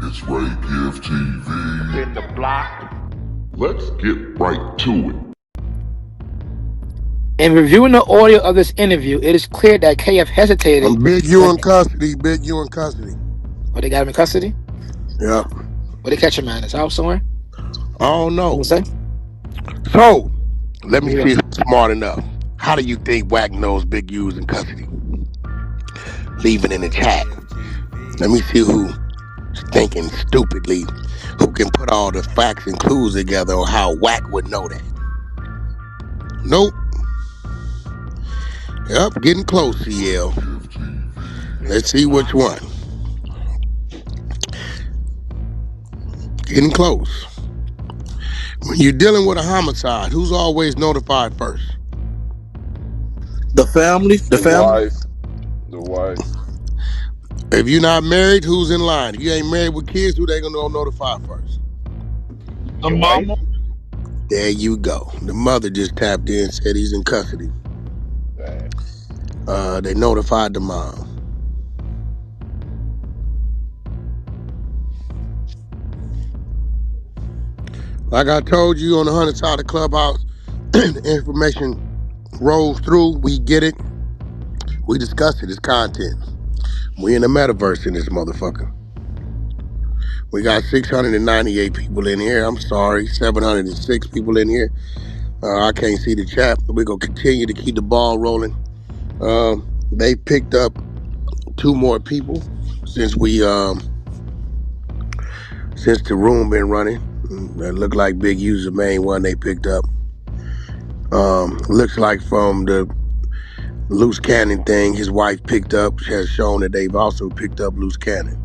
It's Ray Give TV. In the block. Let's get right to it. In reviewing the audio of this interview, it is clear that KF hesitated. Big U in custody. Big U in custody. Oh, they got him in custody? Yeah. Where they catch him at? His house somewhere? I don't know. What you say? So, let me see if I'm smart enough. How do you think Wack knows Big U's in custody? Leave it in the chat. Let me see who's thinking stupidly, who can put all the facts and clues together on how Wack would know that. Nope. Yep, getting close, CL. Let's see which one. Getting close. When you're dealing with a homicide, who's always notified first? The family. The family. The wife. If you're not married, who's in line? If you ain't married with kids, who they gonna notify first? The mama. There you go. The mother just tapped in and said he's in custody. They notified the mom. Like I told you on the 100 side of Clubhouse, the information rolls through. We get it. We discuss it. It's content. We in the metaverse in this motherfucker. We got 698 people in here. I'm sorry, 706 people in here. I can't see the chat, but we're going to continue to keep the ball rolling. They picked up 2 more people since the room been running. That looked like Big U's the main one they picked up. Looks like from the Luce Cannon thing, his wife picked up, has shown that they've also picked up Luce Cannon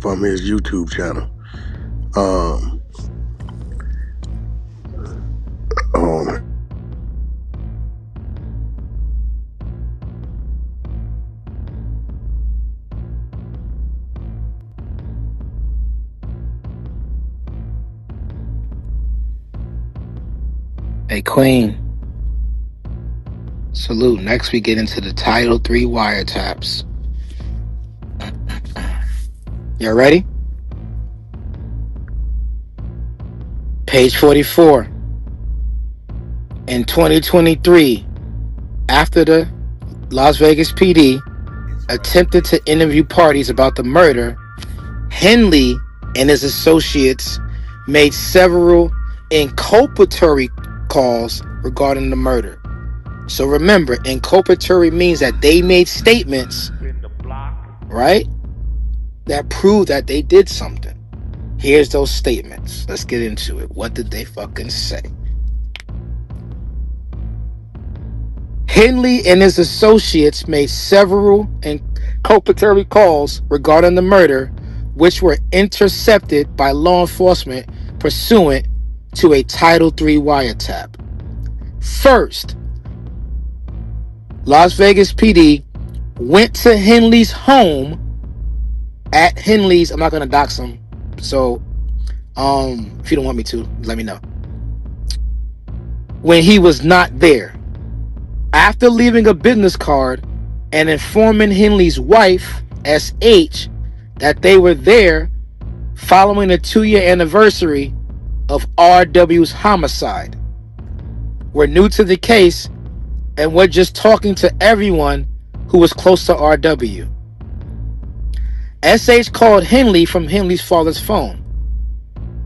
from his YouTube channel. Hey, Queen. Salute. Next, we get into the Title III wiretaps. Y'all ready? Page 44. In 2023, after the Las Vegas PD attempted to interview parties about the murder, Henley and his associates made several inculpatory calls regarding the murder. So remember, inculpatory means that they made statements, right, that prove that they did something. Here's those statements. Let's get into it. What did they fucking say? Henley and his associates made several inculpatory calls regarding the murder, which were intercepted by law enforcement pursuant to a Title III wiretap. First, Las Vegas PD went to Henley's home at Henley's. I'm not going to dox him, so if you don't want me to, let me know. When he was not there. After leaving a business card and informing Henley's wife, SH, that they were there following the 2-year anniversary of RW's homicide. We're new to the case and we're just talking to everyone who was close to RW. SH called Henley from Henley's father's phone.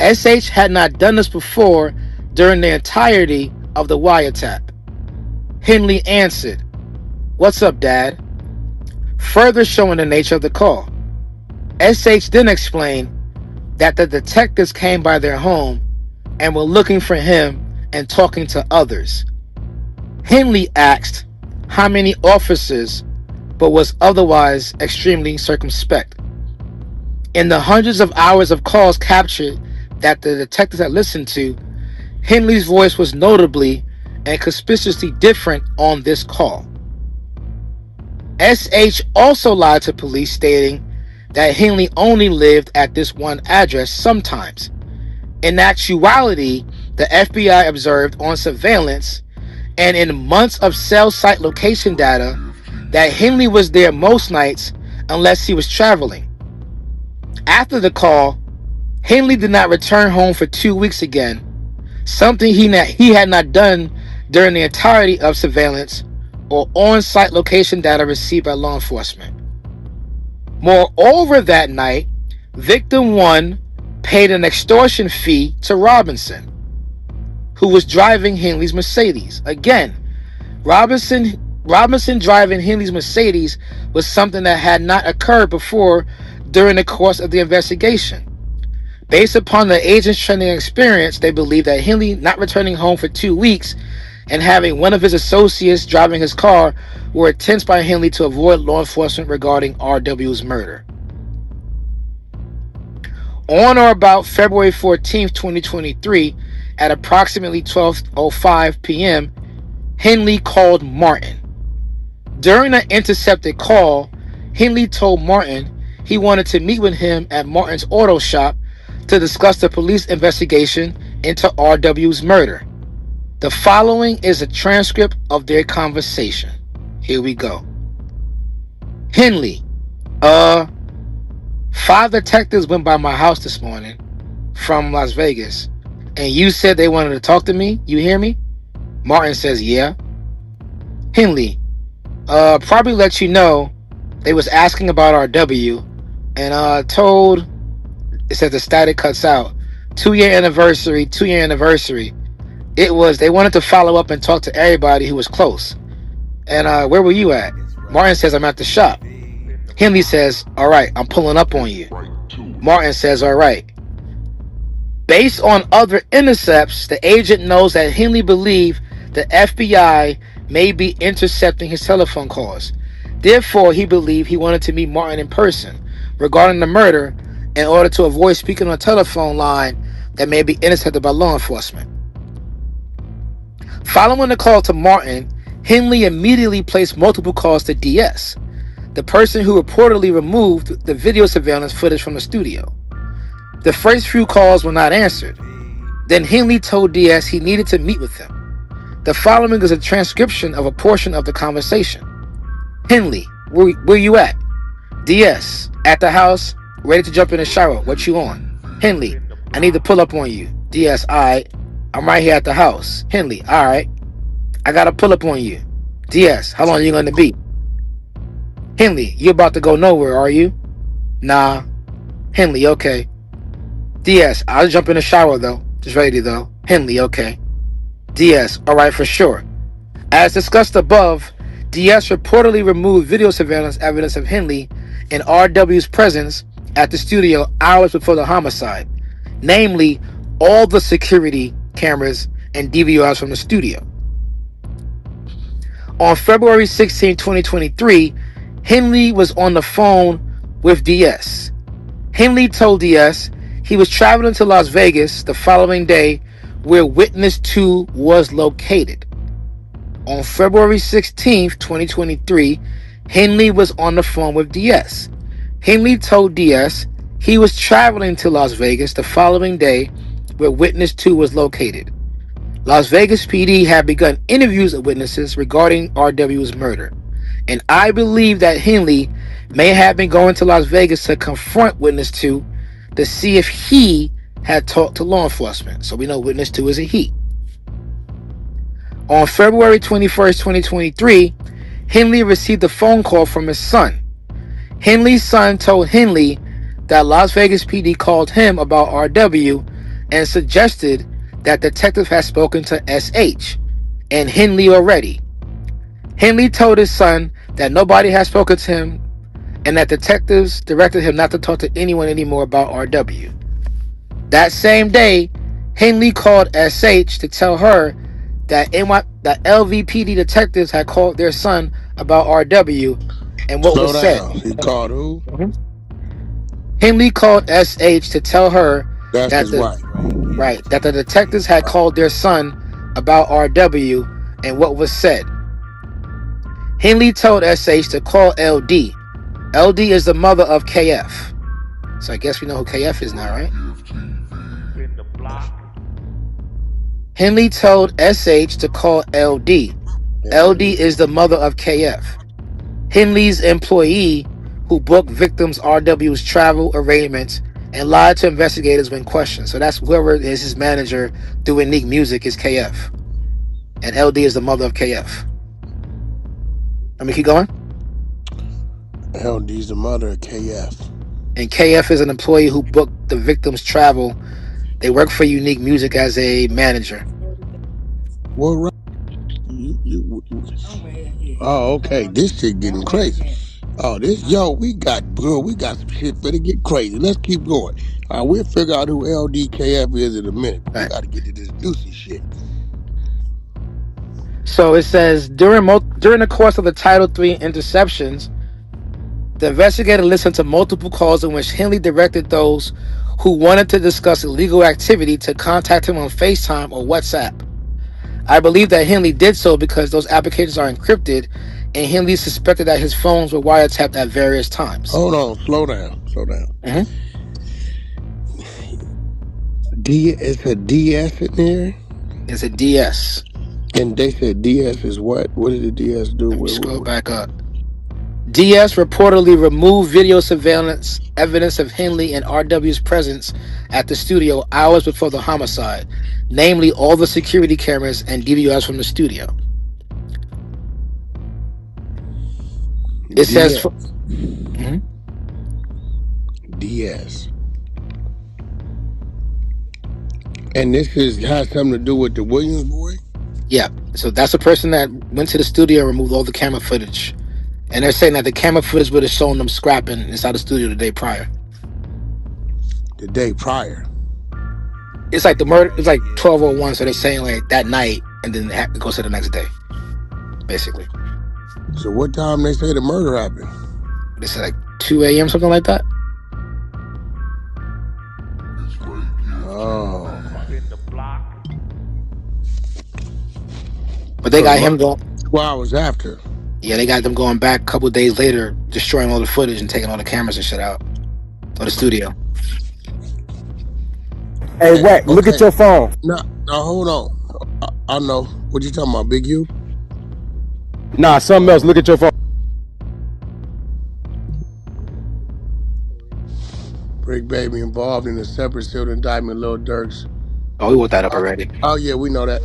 SH had not done this before during the entirety of the wiretap. Henley answered, "What's up, Dad?" Further showing the nature of the call. SH then explained that the detectives came by their home and were looking for him and talking to others. Henley asked how many officers, but was otherwise extremely circumspect. In the hundreds of hours of calls captured that the detectives had listened to, Henley's voice was notably and conspicuously different on this call. SH also lied to police, stating that Henley only lived at this one address sometimes. In actuality, the FBI observed on surveillance and in months of cell site location data that Henley was there most nights unless he was traveling. After the call, Henley did not return home for 2 weeks again, something he had not done during the entirety of surveillance or on-site location data received by law enforcement. Moreover, that night, victim 1 paid an extortion fee to Robinson, who was driving Henley's Mercedes. Again, Robinson driving Henley's Mercedes was something that had not occurred before during the course of the investigation. Based upon the agent's training experience, they believe that Henley not returning home for 2 weeks and having one of his associates driving his car were attempts by Henley to avoid law enforcement regarding R.W.'s murder. On or about February 14th, 2023, at approximately 12:05 p.m., Henley called Martin. During the intercepted call, Henley told Martin he wanted to meet with him at Martin's auto shop to discuss the police investigation into R.W.'s murder. The following is a transcript of their conversation. Here we go. Henley, 5 detectives went by my house this morning from Las Vegas, and you said they wanted to talk to me. You hear me? Martin says, yeah. Henley, probably let you know they was asking about R.W. and told, it says the static cuts out, 2-year anniversary. It was, they wanted to follow up and talk to everybody who was close. And where were you at? Martin says, I'm at the shop. Henley says, all right, I'm pulling up on you. Martin says, all right. Based on other intercepts, the agent knows that Henley believed the FBI may be intercepting his telephone calls. Therefore, he believed he wanted to meet Martin in person regarding the murder in order to avoid speaking on a telephone line that may be intercepted by law enforcement. Following the call to Martin, Henley immediately placed multiple calls to DS, the person who reportedly removed the video surveillance footage from the studio. The first few calls were not answered. Then Henley told DS he needed to meet with him. The following is a transcription of a portion of the conversation. Henley, where you at? DS, at the house, ready to jump in the shower. What you on? Henley, I need to pull up on you. DS, alright. I'm right here at the house. Henley, alright. I gotta pull up on you. DS, how long are you gonna be? Henley, you about to go nowhere, are you? Nah. Henley, okay. DS, I'll jump in the shower though. Just ready though. Henley, okay. DS, alright for sure. As discussed above, DS reportedly removed video surveillance evidence of Henley and R.W.'s presence at the studio hours before the homicide, namely all the security cameras and DVRs from the studio. On February 16, 2023, Henley was on the phone with DS. Henley told DS he was traveling to Las Vegas the following day where Witness 2 was located. On February 16, 2023, Henley was on the phone with DS. Henley told DS he was traveling to Las Vegas the following day where Witness 2 was located. Las Vegas PD had begun interviews of witnesses regarding R.W.'s murder, and I believe that Henley may have been going to Las Vegas to confront Witness 2 to see if he had talked to law enforcement. So we know Witness 2 is a he. On February 21st, 2023, Henley received a phone call from his son. Henley's son told Henley that Las Vegas PD called him about R.W. and suggested that detectives had spoken to SH and Henley already. Henley told his son that nobody had spoken to him and that detectives directed him not to talk to anyone anymore about R.W. That same day, Henley called SH to tell her that LVPD detectives had called their son about R.W. and what was said. He called who? Henley called SH to tell her That's that his wife. that the detectives had called their son about R.W. and what was said. Henley told SH to call LD. LD is the mother of KF. So I guess we know who KF is now, right? Henley told SH to call LD. LD is the mother of KF. Henley's employee who booked victims RW's travel arrangements and lied to investigators when questioned. So that's whoever is his manager doing Neek Music is KF. And LD is the mother of KF. Let me keep going. LD's the mother of KF. And KF is an employee who booked the victim's travel. They work for Unique Music as a manager. Well, right. Oh, okay. This shit getting crazy. Oh, we got some shit for to get crazy. Let's keep going. We'll figure out who LDKF is in a minute, but we Right. got to get to this juicy shit. So it says during the course of the Title III interceptions, the investigator listened to multiple calls in which Henley directed those who wanted to discuss illegal activity to contact him on FaceTime or WhatsApp. I believe that Henley did so because those applications are encrypted, and Henley suspected that his phones were wiretapped at various times. Hold on, slow down. Mhm. It's a DS in there? It's a DS. And they said DS is what? What did the DS do? Let me scroll back up. DS reportedly removed video surveillance evidence of Henley and RW's presence at the studio hours before the homicide, namely all the security cameras and DVRs from the studio. It says DS. And this has something to do with the Williams boy? Yeah. So that's the person that went to the studio and removed all the camera footage. And they're saying that the camera footage would have shown them scrapping inside the studio the day prior. The day prior? It's like the murder, it's like 12:01, so they're saying like that night, and then it goes to the next day, basically. So what time they say the murder happened? They said like 2 a.m., something like that. Oh. But they got him going 2 hours after. Yeah, they got them going back a couple days later, destroying all the footage and taking all the cameras and shit out of the studio. Hey, Wack, look at your phone. No, hold on. I know. What you talking about, Big U? Nah, something else. Look at your phone. Bricc baby involved in a separate sealed indictment, Lil Durk's. Oh, we want that up already. Oh yeah, we know that.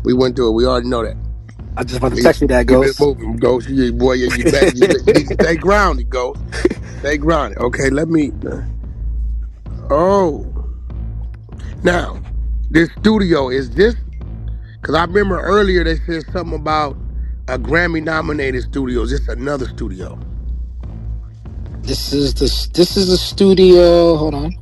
We went through it. We already know that. I just want to text you that, Ghost. Keep it moving, Ghost. You boy, you better stay grounded, Ghost. Stay grounded. Okay, let me. Oh, now this studio is this? Because I remember earlier they said something about a Grammy-nominated studio. Is this another studio? This is the studio. Hold on.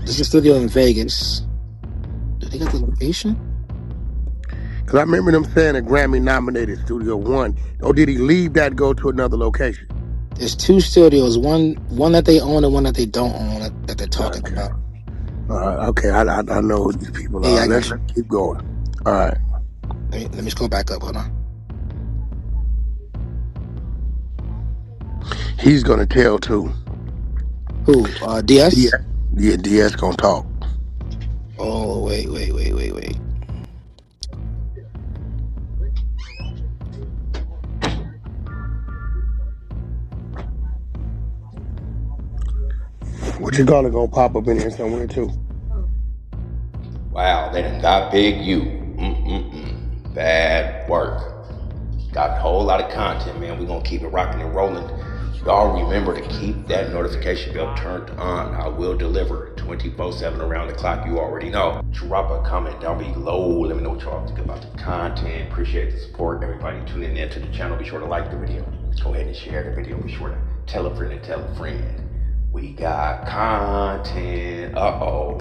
This is a studio in Vegas. Do they got the location? Because I remember them saying a Grammy-nominated Studio One. Or did he leave that, go to another location? There's two studios, one that they own and one that they don't own that they're talking about. Okay, I know who these people are. Let's keep going. All right. Let me scroll back up. Hold on. He's gonna tell too. Who? DS? Yeah, DS gonna talk. Oh, wait. What you gonna pop up in here somewhere too? Wow, they done got Big U. Bad work. Got a whole lot of content, man. We're gonna keep it rocking and rolling. Y'all remember to keep that notification bell turned on. I will deliver 24/7 around the clock. You already know. Drop a comment down below. Let me know what y'all think about the content. Appreciate the support. Everybody tuning in to the channel. Be sure to like the video. Go ahead and share the video. Be sure to tell a friend and tell a friend. We got content. Uh-oh.